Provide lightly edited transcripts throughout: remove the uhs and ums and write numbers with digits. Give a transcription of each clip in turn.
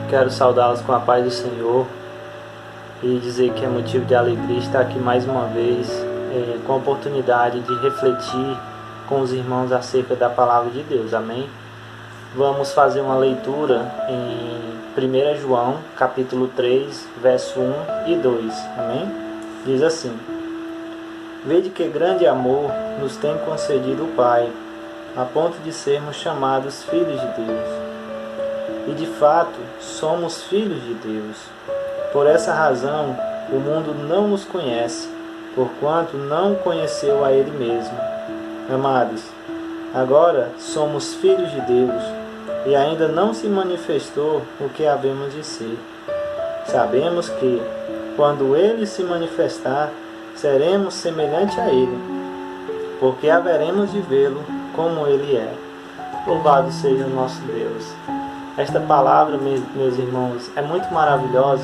Quero saudá-los com a paz do Senhor e dizer que é motivo de alegria estar aqui mais uma vez com a oportunidade de refletir com os irmãos acerca da Palavra de Deus. Amém? Vamos fazer uma leitura em 1 João, capítulo 3, verso 1 e 2. Amém? Diz assim: Vede que grande amor nos tem concedido o Pai, a ponto de sermos chamados filhos de Deus. E de fato, somos filhos de Deus. Por essa razão, o mundo não nos conhece, porquanto não conheceu a Ele mesmo. Amados, agora somos filhos de Deus, e ainda não se manifestou o que havemos de ser. Sabemos que, quando Ele se manifestar, seremos semelhantes a Ele, porque haveremos de vê-lo como Ele é. Louvado seja o nosso Deus. Esta palavra, meus irmãos, é muito maravilhosa,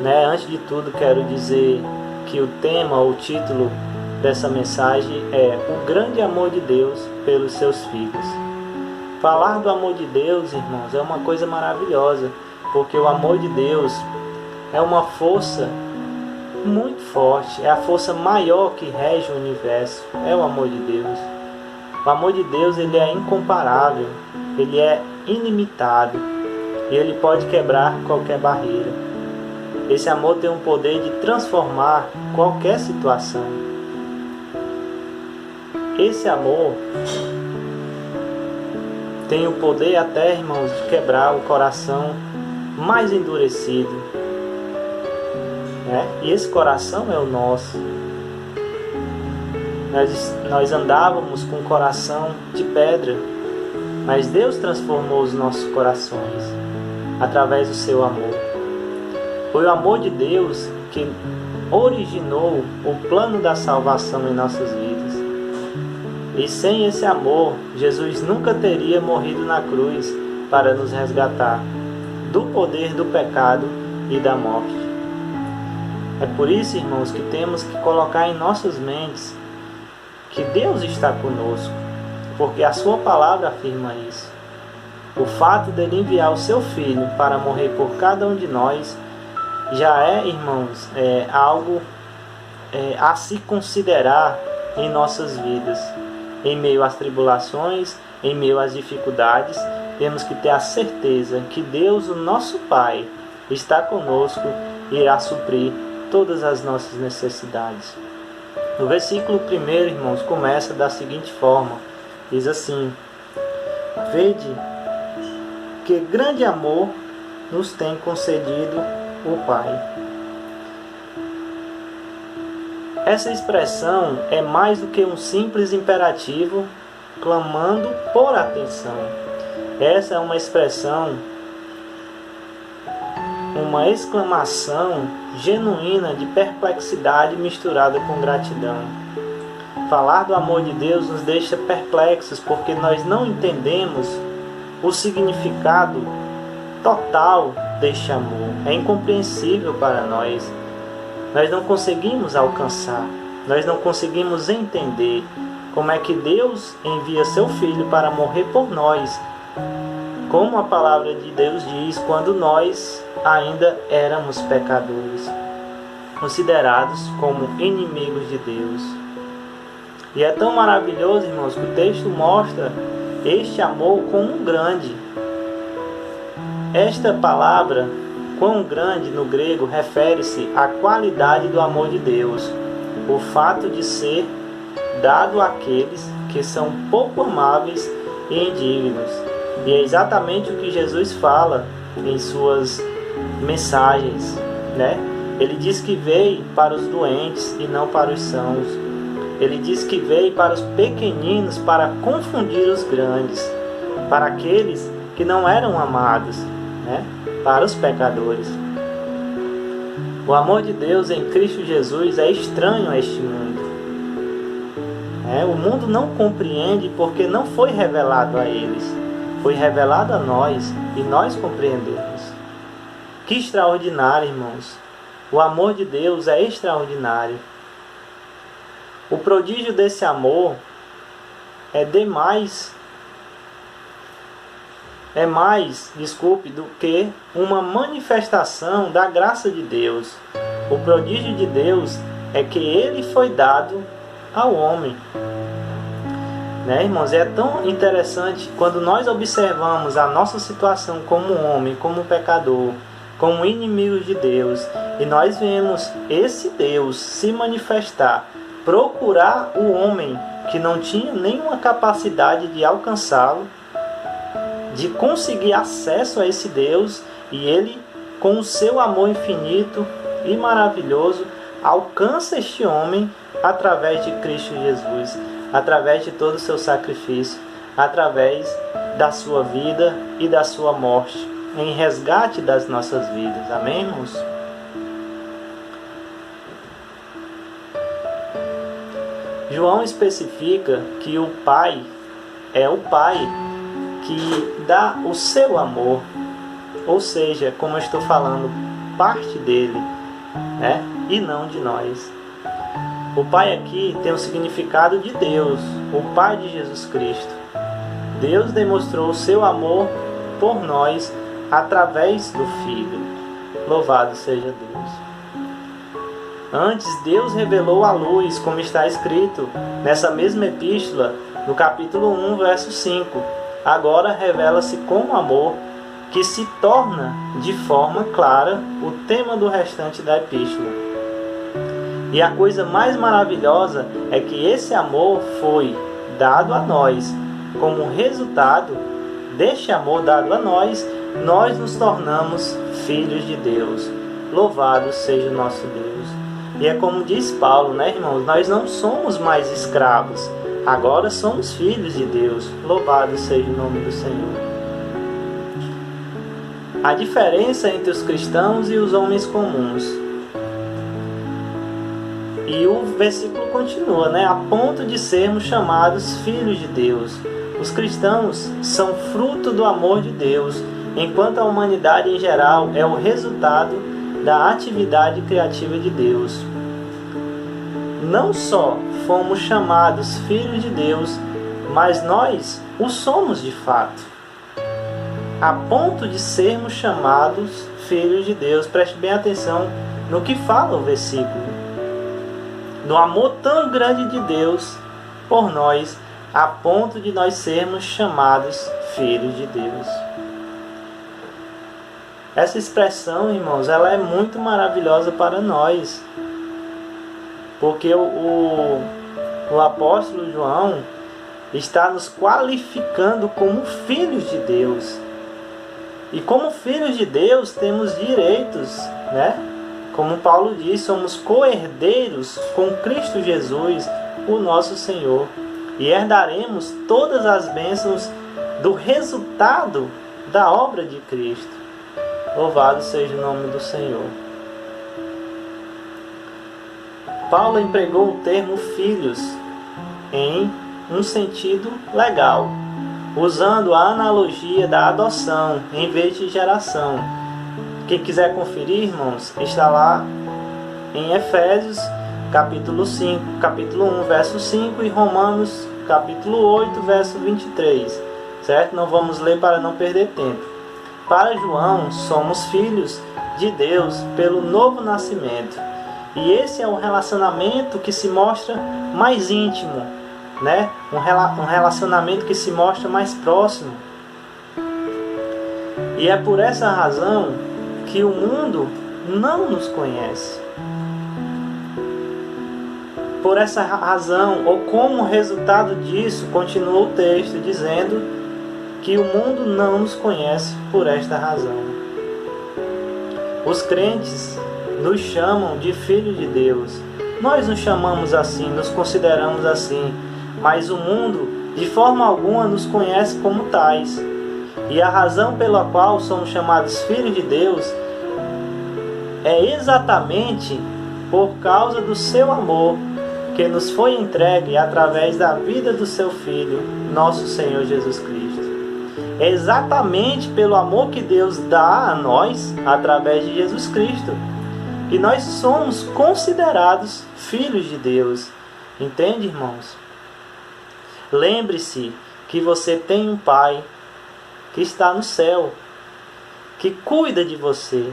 né? Antes de tudo, quero dizer que o tema, o título dessa mensagem é O Grande Amor de Deus pelos Seus Filhos. Falar do amor de Deus, irmãos, é uma coisa maravilhosa, porque o amor de Deus é uma força muito forte, é a força maior que rege o universo, é o amor de Deus. O amor de Deus, ele é incomparável, ele é ilimitado e ele pode quebrar qualquer barreira. Esse amor tem o poder de transformar qualquer situação. Esse amor tem o poder até, irmãos, de quebrar o coração mais endurecido, né? E esse coração é o nosso. Nós andávamos com um coração de pedra, mas Deus transformou os nossos corações através do seu amor. Foi o amor de Deus que originou o plano da salvação em nossas vidas. E sem esse amor, Jesus nunca teria morrido na cruz para nos resgatar do poder do pecado e da morte. É por isso, irmãos, que temos que colocar em nossas mentes que Deus está conosco, porque a sua palavra afirma isso. O fato dele enviar o seu Filho para morrer por cada um de nós já é, irmãos, algo a se considerar em nossas vidas. Em meio às tribulações, em meio às dificuldades, temos que ter a certeza que Deus, o nosso Pai, está conosco e irá suprir todas as nossas necessidades. No versículo 1, irmãos, começa da seguinte forma. Diz assim: Vede que grande amor nos tem concedido o Pai. Essa expressão é mais do que um simples imperativo clamando por atenção. Essa é uma expressão, uma exclamação genuína de perplexidade misturada com gratidão. Falar do amor de Deus nos deixa perplexos porque nós não entendemos o significado total deste amor. É incompreensível para nós. Nós não conseguimos alcançar, nós não conseguimos entender como é que Deus envia seu Filho para morrer por nós. Como a palavra de Deus diz, quando nós ainda éramos pecadores, considerados como inimigos de Deus. E é tão maravilhoso, irmãos, que o texto mostra este amor como grande. Esta palavra, quão grande, no grego, refere-se à qualidade do amor de Deus. O fato de ser dado àqueles que são pouco amáveis e indignos. E é exatamente o que Jesus fala em suas mensagens, né? Ele diz que veio para os doentes e não para os sãos. Ele diz que veio para os pequeninos para confundir os grandes, para aqueles que não eram amados, né? Para os pecadores. O amor de Deus em Cristo Jesus é estranho a este mundo. O mundo não compreende porque não foi revelado a eles. Foi revelado a nós e nós compreendemos. Que extraordinário, irmãos. O amor de Deus é extraordinário. O prodígio desse amor é demais é mais, do que uma manifestação da graça de Deus. O prodígio de Deus é que ele foi dado ao homem. Né, irmãos? É tão interessante quando nós observamos a nossa situação como homem, como pecador, como inimigos de Deus, e nós vemos esse Deus se manifestar, procurar o homem que não tinha nenhuma capacidade de alcançá-lo, de conseguir acesso a esse Deus, e ele, com o seu amor infinito e maravilhoso, alcança este homem através de Cristo Jesus, através de todo o seu sacrifício, através da sua vida e da sua morte, em resgate das nossas vidas. Amém, irmãos? João especifica que o Pai é o Pai que dá o seu amor, ou seja, como eu estou falando, parte dele, né? E não de nós. O Pai aqui tem o significado de Deus, o Pai de Jesus Cristo. Deus demonstrou o seu amor por nós através do Filho. Louvado seja Deus. Antes, Deus revelou a luz, como está escrito nessa mesma epístola, no capítulo 1, verso 5. Agora revela-se com amor, que se torna de forma clara o tema do restante da epístola. E a coisa mais maravilhosa é que esse amor foi dado a nós. Como resultado deste amor dado a nós, nós nos tornamos filhos de Deus. Louvado seja o nosso Deus. E é como diz Paulo, né, irmãos? Nós não somos mais escravos. Agora somos filhos de Deus. Louvado seja o nome do Senhor. A diferença entre os cristãos e os homens comuns. E o versículo continua, né? A ponto de sermos chamados filhos de Deus. Os cristãos são fruto do amor de Deus, enquanto a humanidade em geral é o resultado da atividade criativa de Deus. Não só fomos chamados filhos de Deus, mas nós o somos de fato. A ponto de sermos chamados filhos de Deus. Preste bem atenção no que fala o versículo. Do amor tão grande de Deus por nós, a ponto de nós sermos chamados filhos de Deus. Essa expressão, irmãos, ela é muito maravilhosa para nós, porque o apóstolo João está nos qualificando como filhos de Deus. E como filhos de Deus temos direitos, né? Como Paulo diz, somos co-herdeiros com Cristo Jesus, o nosso Senhor, e herdaremos todas as bênçãos do resultado da obra de Cristo. Louvado seja o nome do Senhor. Paulo empregou o termo filhos em um sentido legal, usando a analogia da adoção em vez de geração. Quem quiser conferir, irmãos, está lá em Efésios, capítulo 1, verso 5, e Romanos, capítulo 8, verso 23. Certo? Não vamos ler para não perder tempo. Para João, somos filhos de Deus pelo novo nascimento. E esse é um relacionamento que se mostra mais íntimo, né? Um relacionamento que se mostra mais próximo. E é por essa razão que o mundo não nos conhece. Por essa razão, ou como resultado disso, continua o texto dizendo que o mundo não nos conhece por esta razão. Os crentes nos chamam de filhos de Deus. Nós nos chamamos assim, nos consideramos assim, mas o mundo de forma alguma nos conhece como tais. E a razão pela qual somos chamados filhos de Deus é exatamente por causa do seu amor que nos foi entregue através da vida do seu Filho, nosso Senhor Jesus Cristo. É exatamente pelo amor que Deus dá a nós, através de Jesus Cristo, que nós somos considerados filhos de Deus. Entende, irmãos? Lembre-se que você tem um Pai que está no céu, que cuida de você,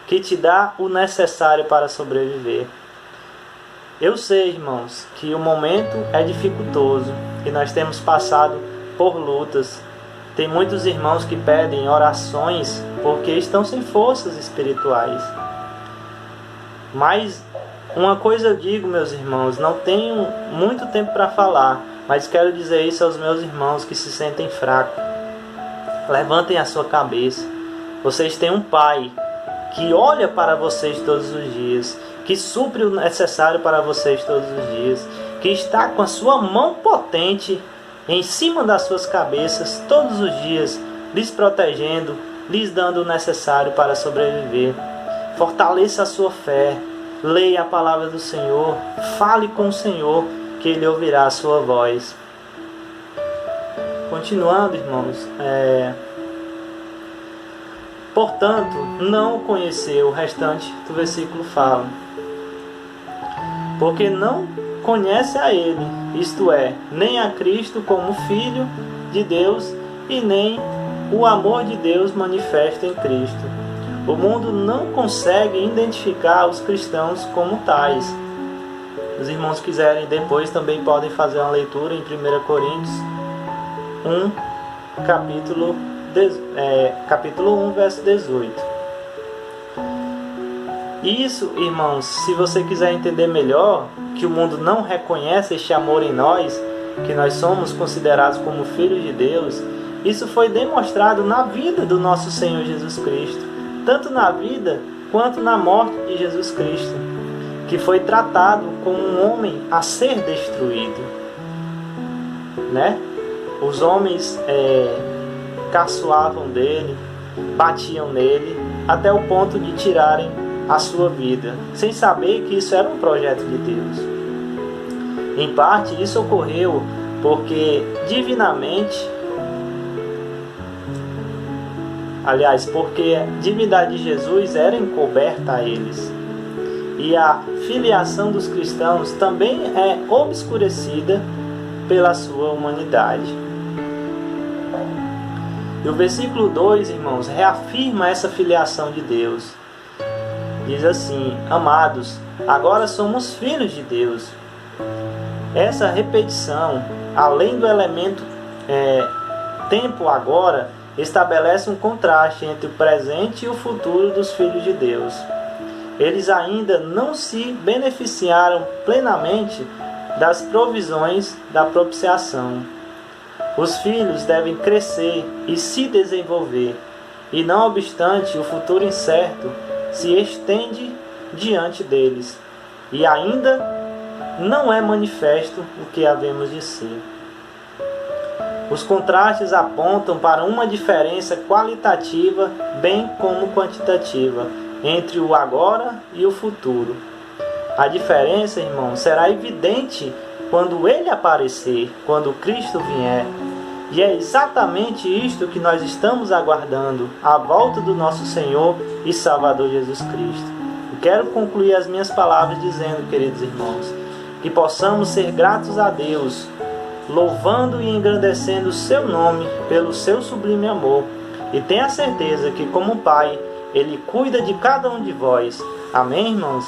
que te dá o necessário para sobreviver. Eu sei, irmãos, que o momento é dificultoso, que nós temos passado por lutas. Tem muitos irmãos que pedem orações porque estão sem forças espirituais. Mas uma coisa eu digo, meus irmãos, não tenho muito tempo para falar, mas quero dizer isso aos meus irmãos que se sentem fracos. Levantem a sua cabeça. Vocês têm um Pai que olha para vocês todos os dias, que supre o necessário para vocês todos os dias, que está com a sua mão potente em cima das suas cabeças todos os dias, lhes protegendo, lhes dando o necessário para sobreviver. Fortaleça a sua fé, leia a palavra do Senhor, fale com o Senhor, que Ele ouvirá a sua voz. Continuando, irmãos, portanto, não conheceu, o restante do versículo fala, porque não conhece a Ele, isto é, nem a Cristo como Filho de Deus e nem o amor de Deus manifesto em Cristo. O mundo não consegue identificar os cristãos como tais. Os irmãos quiserem depois também podem fazer uma leitura em 1 Coríntios 1, capítulo 1, verso 18. Isso, irmãos, se você quiser entender melhor que o mundo não reconhece este amor em nós, que nós somos considerados como filhos de Deus, isso foi demonstrado na vida do nosso Senhor Jesus Cristo, tanto na vida quanto na morte de Jesus Cristo, que foi tratado como um homem a ser destruído, né? Os homens caçoavam dele, batiam nele, até o ponto de tirarem a sua vida, sem saber que isso era um projeto de Deus. Em parte, isso ocorreu porque porque a divindade de Jesus era encoberta a eles. E a filiação dos cristãos também é obscurecida pela sua humanidade. E o versículo 2, irmãos, reafirma essa filiação de Deus. Diz assim: amados, agora somos filhos de Deus. Essa repetição, além do elemento tempo agora, estabelece um contraste entre o presente e o futuro dos filhos de Deus. Eles ainda não se beneficiaram plenamente das provisões da propiciação. Os filhos devem crescer e se desenvolver, e não obstante o futuro incerto se estende diante deles, e ainda não é manifesto o que havemos de ser. Os contrastes apontam para uma diferença qualitativa, bem como quantitativa, entre o agora e o futuro. A diferença, irmão, será evidente quando Ele aparecer, quando Cristo vier. E é exatamente isto que nós estamos aguardando, a volta do nosso Senhor e Salvador Jesus Cristo. Eu quero concluir as minhas palavras dizendo, queridos irmãos, que possamos ser gratos a Deus, louvando e engrandecendo o seu nome pelo seu sublime amor. E tenha certeza que, como Pai, Ele cuida de cada um de vós. Amém, irmãos?